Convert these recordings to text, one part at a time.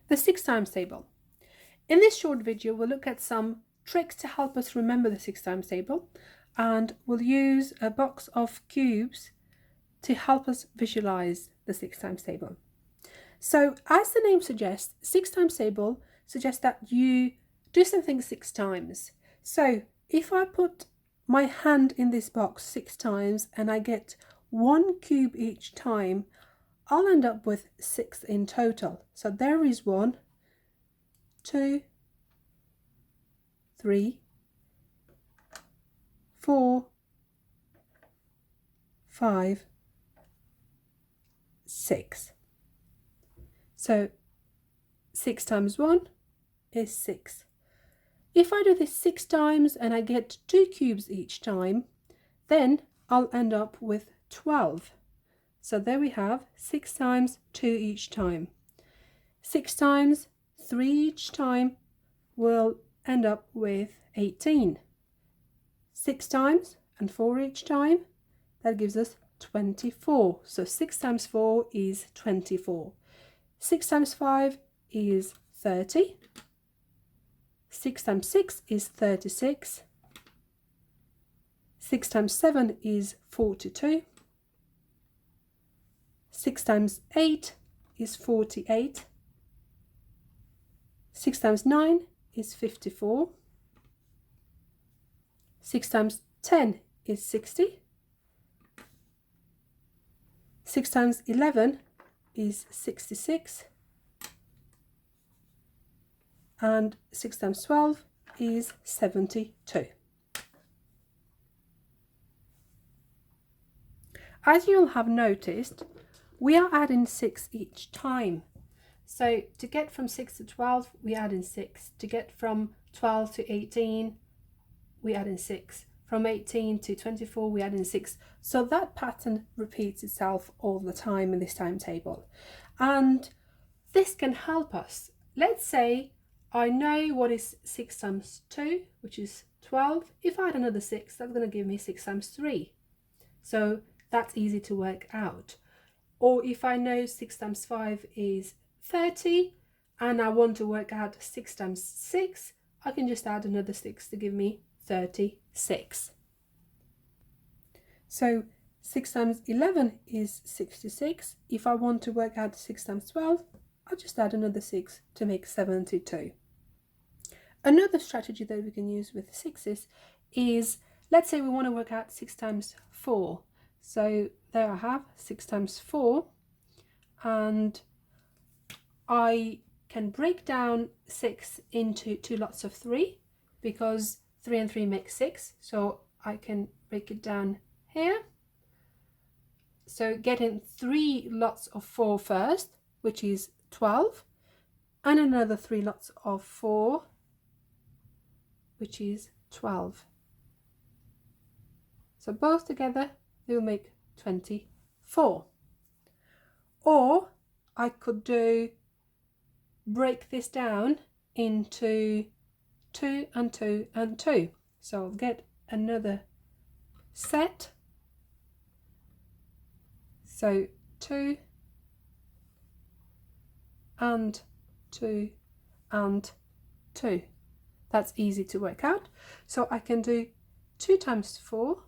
the 6 times table. In this short video, we'll look at some tricks to help us remember the 6 times table, and we'll use a box of cubes to help us visualize the 6 times table. So as the name suggests, 6 times table suggests that you do something 6 times. So if I put my hand in this box 6 times and I get 1 cube each time, I'll end up with 6 in total. So there is 1, 2, 3, 4, 5, 6. So 6 times 1 is 6. If I do this 6 times and I get 2 cubes each time, then I'll end up with 12. So there we have 6 times 2 each time. 6 times 3 each time will end up with 18. 6 times and 4 each time, that gives us 24. So 6 times 4 is 24. 6 times 5 is 30. 6 times 6 is 36. 6 times 7 is 42. 6 times 8 is 48. 6 times 9 is 54. 6 times 10 is 60. 6 times 11 is 66. And 6 times 12 is 72. As you'll have noticed, we are adding 6 each time. So to get from 6 to 12, we add in 6. To get from 12 to 18, we add in 6. From 18 to 24, we add in 6. So that pattern repeats itself all the time in this timetable. And this can help us. Let's say I know what is 6 times 2, which is 12. If I add another 6, that's going to give me 6 times 3. So that's easy to work out. Or if I know 6 times 5 is 30 and I want to work out 6 times 6, I can just add another 6 to give me 36. So 6 times 11 is 66. If I want to work out 6 times 12, I'll just add another 6 to make 72. Another strategy that we can use with 6s is, let's say we want to work out 6 times 4. So there I have 6 times 4, and I can break down 6 into 2 lots of 3 because 3 and 3 make 6. So I can break it down here. So getting 3 lots of 4 first, which is 12, and another 3 lots of 4, which is 12. So both together they will make 24. Or I could break this down into 2 and 2 and 2. So I'll get another set. So 2 and 2 and 2. That's easy to work out. So I can do 2 times 4,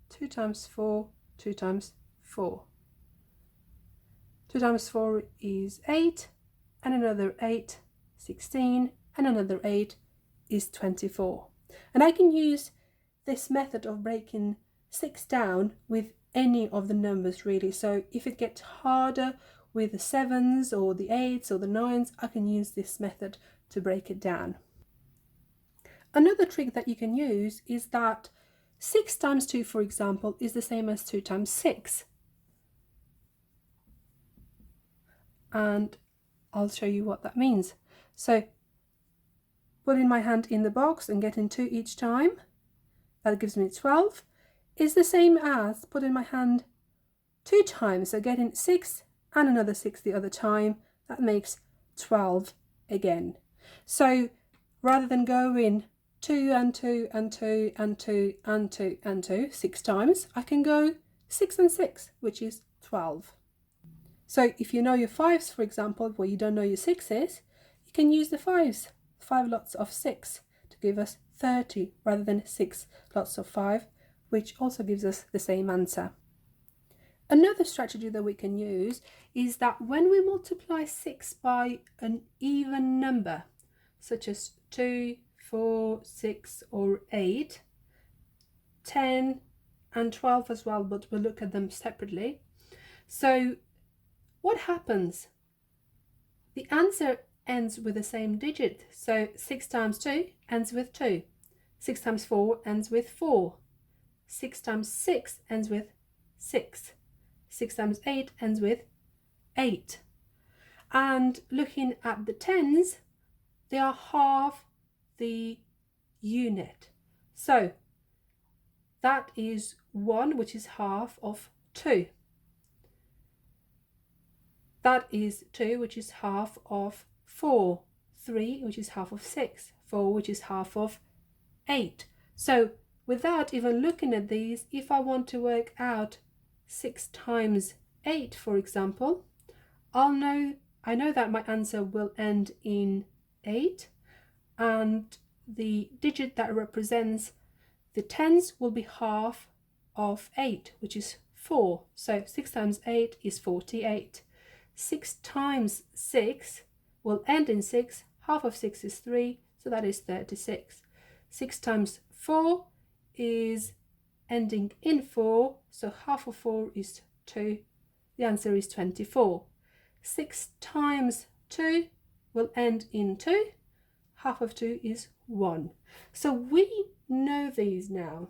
2 times 4, 2 times 4. 2 times 4 is 8, and another 8, 16, and another 8 is 24. And I can use this method of breaking 6 down with any of the numbers really. So if it gets harder with the 7s or the 8s or the 9s, I can use this method to break it down. Another trick that you can use is that 6 times 2, for example, is the same as 2 times 6. And I'll show you what that means. So putting my hand in the box and getting 2 each time, that gives me 12, is the same as putting my hand 2 times, so getting 6 and another 6 the other time, that makes 12 again. So rather than going 2 and 2 and 2 and 2 and 2 and 2 6 times, I can go 6 and 6, which is 12. So if you know your 5s, for example, but you don't know your 6s, can use the fives, 5 lots of 6 to give us 30 rather than 6 lots of 5, which also gives us the same answer. Another strategy that we can use is that when we multiply 6 by an even number, such as 2, 4, 6 or 8, 10 and 12 as well, but we'll look at them separately. So what happens? The answer ends with the same digit. So 6 times 2 ends with 2. 6 times 4 ends with 4. 6 times 6 ends with 6. 6 times 8 ends with 8. And looking at the tens, they are half the unit. So that is 1, which is half of 2. That is 2, which is half of 4. 3, which is half of 6. 4, which is half of 8. So without even looking at these, if I want to work out 6 times 8, for example, I know that my answer will end in 8, and the digit that represents the tens will be half of 8, which is 4. So 6 times 8 is 48. 6 times 6 will end in 6. Half of 6 is 3, so that is 36. 6 times 4 is ending in 4, so half of 4 is 2. The answer is 24. 6 times 2 will end in 2. Half of 2 is 1. So we know these now,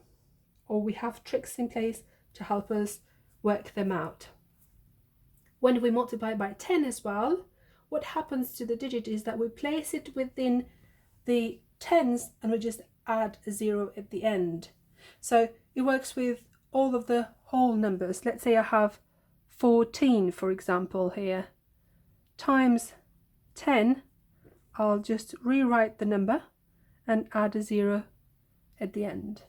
or we have tricks in place to help us work them out. When we multiply by 10 as well, what happens to the digit is that we place it within the tens and we just add a 0 at the end. So it works with all of the whole numbers. Let's say I have 14, for example, here, times 10. I'll just rewrite the number and add a 0 at the end.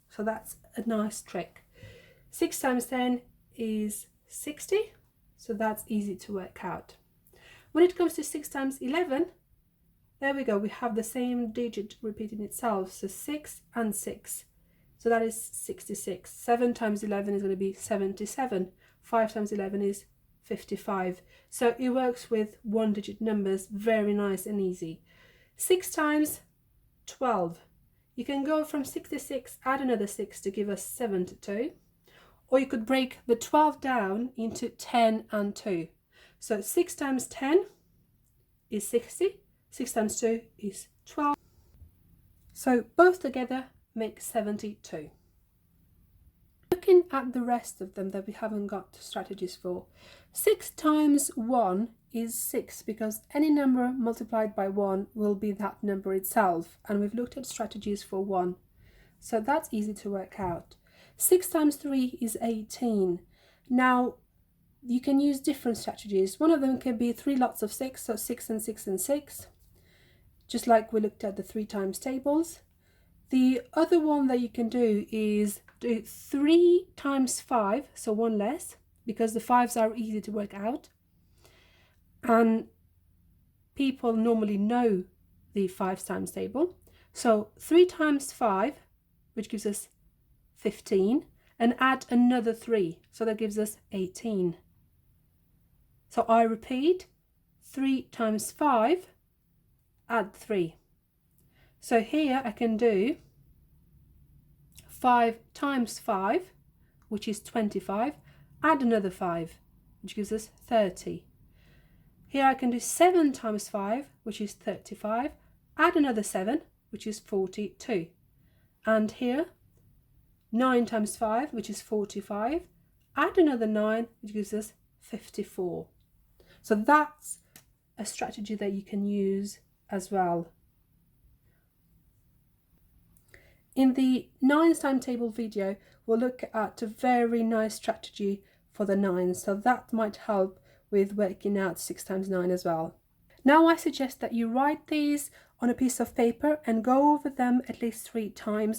So that's a nice trick. 6 times 10 is 60, so that's easy to work out. When it comes to 6 times 11, there we go, we have the same digit repeating itself, so 6 and 6. So that is 66. 7 times 11 is going to be 77. 5 times 11 is 55. So it works with one digit numbers, very nice and easy. 6 times 12. You can go from 66, add another 6 to give us 72. Or you could break the 12 down into 10 and 2. So 6 times 10 is 60. 6 times 2 is 12. So both together make 72. Looking at the rest of them that we haven't got strategies for, 6 times 1 is 6, because any number multiplied by 1 will be that number itself, and we've looked at strategies for 1, so that's easy to work out. 6 times 3 is 18. Now you can use different strategies. One of them can be 3 lots of 6, so 6 and 6 and 6, just like we looked at the 3 times tables. The other one that you can do is do 3 times 5, so 1 less, because the 5s are easy to work out. And people normally know the 5s times table. So 3 times 5, which gives us 15, and add another 3, so that gives us 18. So I repeat, 3 times 5, add 3. So here I can do 5 times 5, which is 25, add another 5, which gives us 30. Here I can do 7 times 5, which is 35, add another 7, which is 42. And here, 9 times 5, which is 45, add another 9, which gives us 54. So that's a strategy that you can use as well. In the 9s timetable video, we'll look at a very nice strategy for the 9s, so that might help with working out 6 times 9 as well. Now I suggest that you write these on a piece of paper and go over them at least 3 times